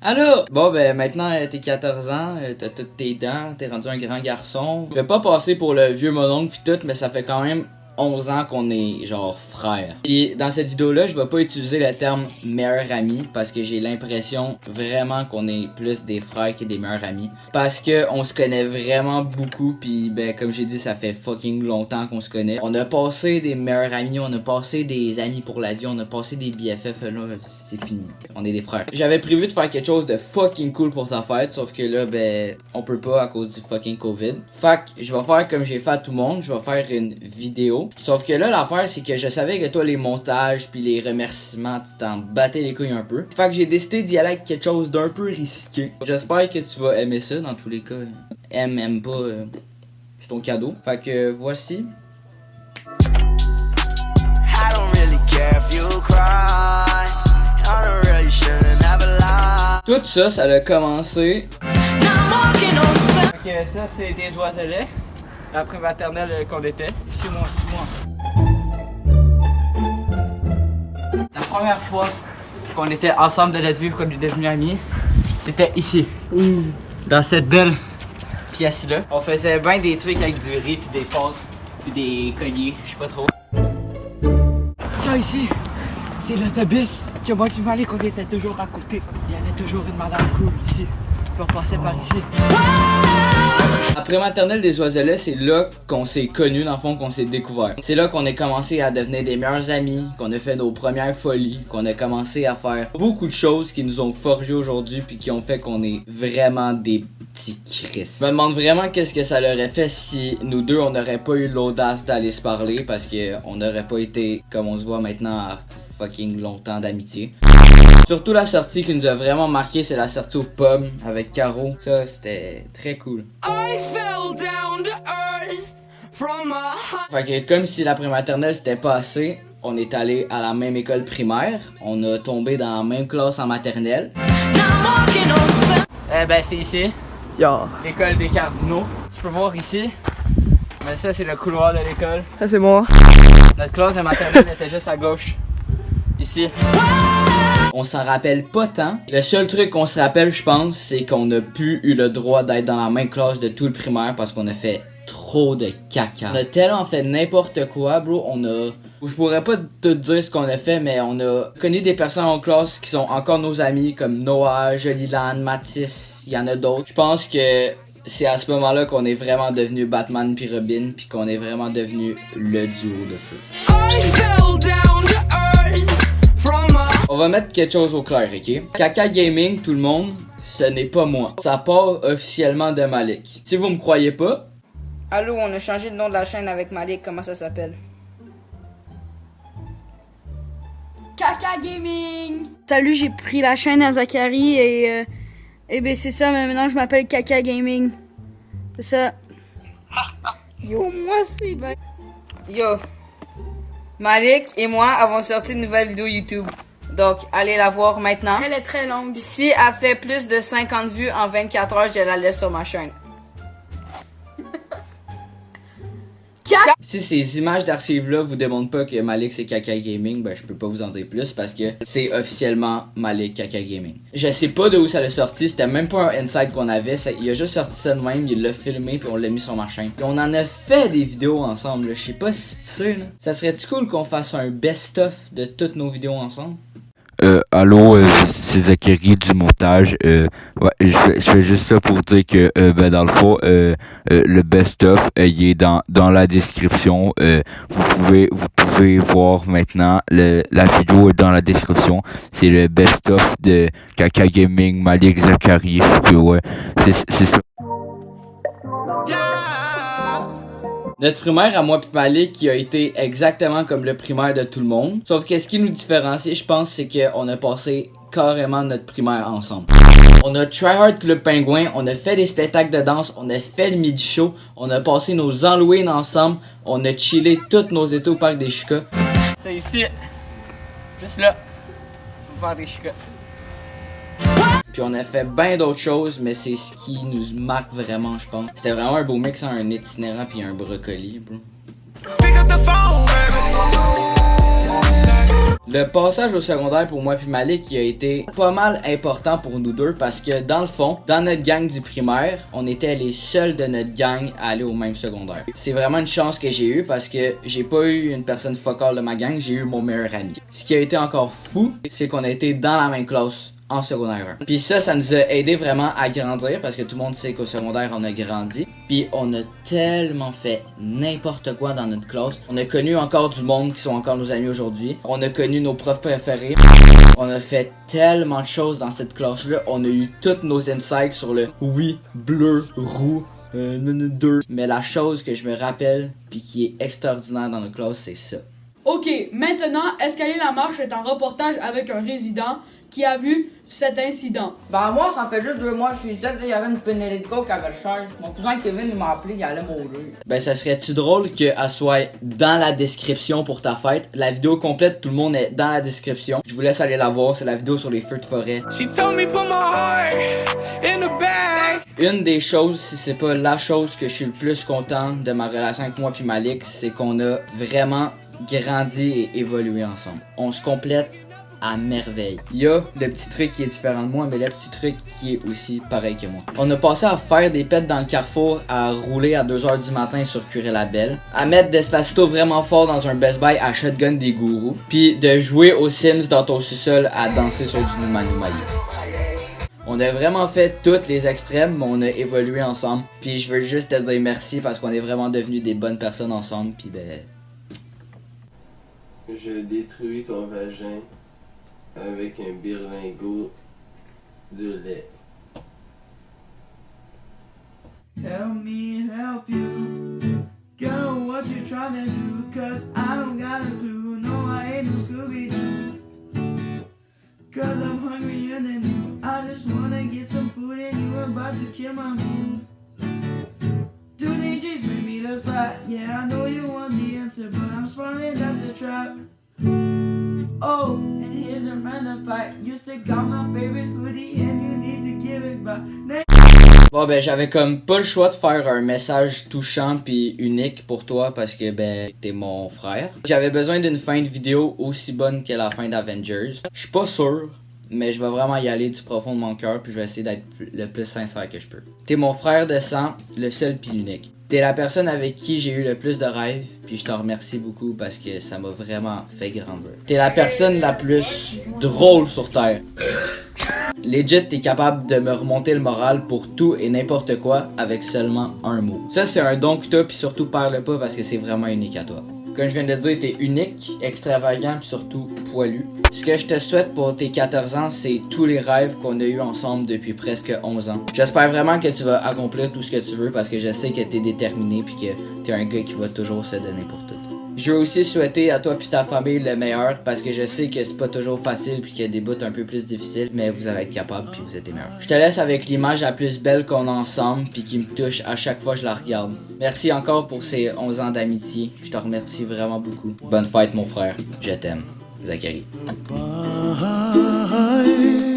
Allô? Bon, ben maintenant, t'es 14 ans, t'as toutes tes dents, t'es rendu un grand garçon. Je vais pas passer pour le vieux mononcle pis tout, mais ça fait quand même 11 ans qu'on est genre frères. Et dans cette vidéo-là, je vais pas utiliser le terme meilleur ami parce que j'ai l'impression vraiment qu'on est plus des frères que des meilleurs amis. Parce que on se connaît vraiment beaucoup, puis ben comme j'ai dit, ça fait fucking longtemps qu'on se connaît. On a passé des meilleurs amis, on a passé des amis pour la vie, on a passé des BFF, là c'est fini. On est des frères. J'avais prévu de faire quelque chose de fucking cool pour ta fête, sauf que là ben on peut pas à cause du fucking COVID. Fait que je vais faire comme j'ai fait à tout le monde, je vais faire une vidéo. Sauf que là, l'affaire, c'est que je savais que toi, les montages puis les remerciements, tu t'en battais les couilles un peu. Fait que j'ai décidé d'y aller avec quelque chose d'un peu risqué. J'espère que tu vas aimer ça, dans tous les cas. Aime pas, c'est ton cadeau. Fait que voici. Tout ça, ça a commencé. Fait que ça, c'est des oiselets. La prématernelle qu'on était. Suis-moi, La première fois qu'on était ensemble de notre vie, qu'on est devenus amis, c'était ici. Dans cette belle pièce-là. On faisait bien des trucs avec du riz, puis des pâtes, puis des colliers, je sais pas trop. Ça ici, c'est l'autobus que moi et Malik, on était toujours à côté. Il y avait toujours une madame cool ici. Puis on passait par ici. Après maternelle des oiselets, c'est là qu'on s'est connus, dans le fond, qu'on s'est découvert. C'est là qu'on a commencé à devenir des meilleurs amis, qu'on a fait nos premières folies, qu'on a commencé à faire beaucoup de choses qui nous ont forgé aujourd'hui puis qui ont fait qu'on est vraiment des petits Chris. Je me demande vraiment qu'est-ce que ça leur aurait fait si nous deux, on n'aurait pas eu l'audace d'aller se parler parce qu'on n'aurait pas été, comme on se voit maintenant, à fucking longtemps d'amitié. Surtout la sortie qui nous a vraiment marqué, c'est la sortie aux pommes avec Caro. Ça, c'était très cool. Fait que comme si la prématernelle c'était pas assez, on est allé à la même école primaire. On a tombé dans la même classe en maternelle. Ben c'est ici. L'école des cardinaux. Tu peux voir ici. Mais ça c'est le couloir de l'école. Ça c'est moi. Notre classe de maternelle était juste à gauche. Ici. On s'en rappelle pas tant. Le seul truc qu'on se rappelle, je pense, c'est qu'on n'a plus eu le droit d'être dans la même classe de tout le primaire parce qu'on a fait trop de caca. On a tellement fait n'importe quoi, bro. Je pourrais pas te dire ce qu'on a fait, mais on a connu des personnes en classe qui sont encore nos amis, comme Noah, Jolilan, Mathis, il y en a d'autres. Je pense que c'est à ce moment-là qu'on est vraiment devenu Batman puis Robin, puis qu'on est vraiment devenu le duo de feu. On va mettre quelque chose au clair, ok? Kaka Gaming, tout le monde, ce n'est pas moi. Ça part officiellement de Malik. Si vous me croyez pas... Allô, on a changé le nom de la chaîne avec Malik, comment ça s'appelle? Kaka Gaming! Salut, j'ai pris la chaîne à Zachary et ben c'est ça, mais maintenant je m'appelle Kaka Gaming. C'est ça. Yo, moi c'est... Yo, Malik et moi avons sorti une nouvelle vidéo YouTube. Donc, allez la voir maintenant. Elle est très longue. Si elle fait plus de 50 vues en 24 heures, je la laisse sur ma chaîne. Si ces images d'archives-là vous démontrent pas que Malik c'est Kaka Gaming, ben je peux pas vous en dire plus parce que c'est officiellement Malik Kaka Gaming. Je sais pas de où ça l'a sorti, c'était même pas un inside qu'on avait, il a juste sorti ça de même, il l'a filmé puis on l'a mis sur ma chaîne. Puis on en a fait des vidéos ensemble, là. Je sais pas si tu sais là. Ça serait-tu cool qu'on fasse un best-of de toutes nos vidéos ensemble? Allô, c'est Zachary du montage. Ouais, je fais juste ça pour dire que ben dans le fond, le best-of il est dans la description. Vous pouvez voir maintenant la vidéo est dans la description. C'est le best-of de Kaka Gaming, Malik, Zachary. Ouais, c'est ça. Notre primaire à moi pis Malik qui a été exactement comme le primaire de tout le monde. Sauf que ce qui nous différencie, je pense, c'est qu'on a passé carrément notre primaire ensemble. On a tryhard Club Pingouin, on a fait des spectacles de danse, on a fait le midi show, on a passé nos Halloween ensemble, on a chillé toutes nos étés au parc des Chicas. C'est ici, juste là, au parc des Chicas. Puis on a fait bien d'autres choses, mais c'est ce qui nous marque vraiment, je pense. C'était vraiment un beau mix, hein, un itinérant puis un brocoli, bro. Le passage au secondaire pour moi puis Malik il a été pas mal important pour nous deux parce que dans le fond, dans notre gang du primaire, on était les seuls de notre gang à aller au même secondaire. C'est vraiment une chance que j'ai eue parce que j'ai pas eu une personne focale de ma gang, j'ai eu mon meilleur ami. Ce qui a été encore fou, c'est qu'on a été dans la même classe en secondaire 1. Puis ça nous a aidé vraiment à grandir parce que tout le monde sait qu'au secondaire on a grandi. Puis on a tellement fait n'importe quoi dans notre classe. On a connu encore du monde qui sont encore nos amis aujourd'hui. On a connu nos profs préférés. On a fait tellement de choses dans cette classe-là. On a eu toutes nos insights sur le oui, bleu, roux, deux. Mais la chose que je me rappelle puis qui est extraordinaire dans notre classe, c'est ça. Ok, maintenant, Escalier la Marche est en reportage avec un résident qui a vu cet incident. Ben moi, ça fait juste 2 mois que je suis ici, il y avait une pénurie de coke à Bellechaire. Mon cousin Kevin il m'a appelé, il allait mourir. Ben ça serait-tu drôle qu'elle soit dans la description pour ta fête? La vidéo complète, tout le monde est dans la description. Je vous laisse aller la voir, c'est la vidéo sur les feux de forêt. Une des choses, si c'est pas la chose que je suis le plus content de ma relation avec moi puis Malik, c'est qu'on a vraiment grandi et évolué ensemble. On se complète à merveille. Il y a le petit truc qui est différent de moi, mais le petit truc qui est aussi pareil que moi. On a passé à faire des pets dans le carrefour, à rouler à 2h du matin sur Curé-la-Belle, à mettre Despacito vraiment fort dans un Best Buy à shotgun des gourous, puis de jouer aux Sims dans ton sous-sol à danser sur du Numa Numa. On a vraiment fait tous les extrêmes, mais on a évolué ensemble. Puis je veux juste te dire merci parce qu'on est vraiment devenus des bonnes personnes ensemble, puis ben... Je détruis ton vagin avec un birlingot de lait. Help me help you. Girl, what you trying to do? Cause I don't got a clue. No, I ain't no Scooby-Doo. Cause I'm hungrier than you. I just wanna get some food and you about to kill my mood. Do they just bring me to fight? Yeah, I know you want the answer, but I'm spawning, that's a trap. Oh, and here's a random fact. You still got my favorite hoodie and you need to give it back. Bon ben j'avais comme pas le choix de faire un message touchant puis unique pour toi parce que ben t'es mon frère. J'avais besoin d'une fin de vidéo aussi bonne que la fin d'Avengers. Je suis pas sûr, mais je vais vraiment y aller du profond de mon cœur puis je vais essayer d'être le plus sincère que je peux. T'es mon frère de sang, le seul puis unique. T'es la personne avec qui j'ai eu le plus de rêves, puis je te remercie beaucoup parce que ça m'a vraiment fait grandir. T'es la personne la plus drôle sur Terre. Legit, t'es capable de me remonter le moral pour tout et n'importe quoi avec seulement un mot. Ça, c'est un don que t'as, puis surtout parle pas parce que c'est vraiment unique à toi. Comme je viens de dire, t'es unique, extravagant, puis surtout poilu. Ce que je te souhaite pour tes 14 ans, c'est tous les rêves qu'on a eu ensemble depuis presque 11 ans. J'espère vraiment que tu vas accomplir tout ce que tu veux parce que je sais que t'es déterminé puis que t'es un gars qui va toujours se donner pour tout. Je veux aussi souhaiter à toi puis ta famille le meilleur parce que je sais que c'est pas toujours facile puis qu'il y a des bouts un peu plus difficiles, mais vous allez être capable puis vous êtes les meilleurs. Je te laisse avec l'image la plus belle qu'on a ensemble puis qui me touche à chaque fois que je la regarde. Merci encore pour ces 11 ans d'amitié. Je te remercie vraiment beaucoup. Bonne fête mon frère. Je t'aime. Zachary. Bye.